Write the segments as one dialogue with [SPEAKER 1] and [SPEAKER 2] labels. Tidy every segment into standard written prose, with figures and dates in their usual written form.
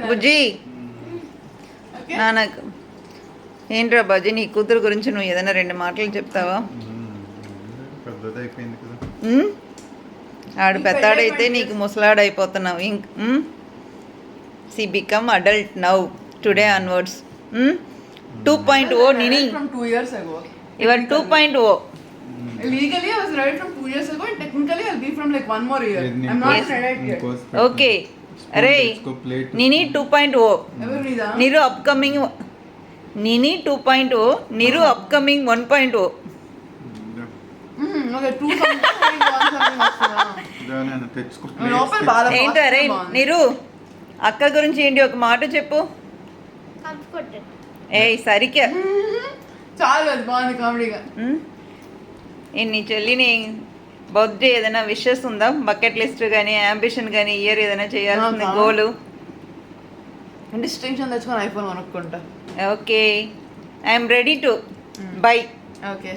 [SPEAKER 1] బుజ్జి నాన్నకు ఏంట్రా బజ్జి నీ కూతురు గురించి నువ్వు ఏదైనా 2 మాటలు చెప్తావా? ఆడు పెద్దాడైతే నీకు ముసలాడైపోతున్నావు. See become adult now today onwards. 2.0 నిని
[SPEAKER 2] from 2 years ago.
[SPEAKER 1] You are 2.0.
[SPEAKER 2] Legally I was ready from 2 years ago and technically I'll be from like 1 more year. I'm not ready yet.
[SPEAKER 1] Okay. అరే నిని 2.0
[SPEAKER 2] ఎవరిదా
[SPEAKER 1] నిరు upcoming నిని 2.0 నిరు upcoming 1.0.
[SPEAKER 2] Okay 2 something 1 something వస్తుందా లోపల బాగా
[SPEAKER 1] ఏంటి అరే నిరు అక్క గురించి ఏంటి ఒక మాట చెప్పు. ఏయ్ సరిగ్గా
[SPEAKER 2] చాలా బాగుంది కామెడీగా.
[SPEAKER 1] నీ చెల్లిని బర్త్డే ఏదైనా విషెస్ ఉందా? బకెట్ లిస్ట్ కానీ అంబిషన్ కానీ ఇయర్ ఏదైనా చేయాల్సిన గోల్?
[SPEAKER 2] డిస్టింక్షన్ తెచ్చుకొని ఐఫోన్ కొనుక్కుంటా.
[SPEAKER 1] Okay I'm ready to buy.
[SPEAKER 2] Okay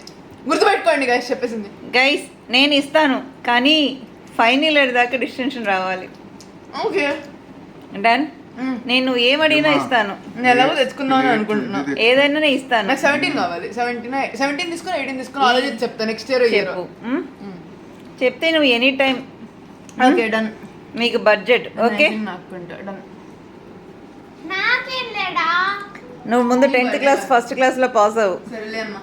[SPEAKER 2] గుర్తుపెట్టుకోండి గైస్ చెప్పేసింది.
[SPEAKER 1] గైస్ నేను ఇస్తాను కానీ ఫైనల్ ఇయర్ దాకా డిస్టింక్షన్ రావాలి.
[SPEAKER 2] Okay
[SPEAKER 1] done. నేను ఏమడిగినా ఇస్తాను.
[SPEAKER 2] నేను ఎలాగో తెచ్చుకుందామని అనుకుంటున్నా.
[SPEAKER 1] ఏదైనా ఇస్తాను.
[SPEAKER 2] నాకు 17 కావాలి. 17 తీసుకొని 18 తీసుకొని ఆలోచించి చెప్తా నెక్స్ట్ ఇయర్.
[SPEAKER 1] చెప్పు చెప్తే నువ్వు ఎనీ టైం.
[SPEAKER 2] Okay done.
[SPEAKER 1] మీకు బడ్జెట్ ఓకే.
[SPEAKER 2] డన్.
[SPEAKER 1] నువ్వు ముందు 10th క్లాస్ ఫస్ట్ క్లాస్లో పాస్ అవ్వు.
[SPEAKER 2] సరేలే అమ్మా.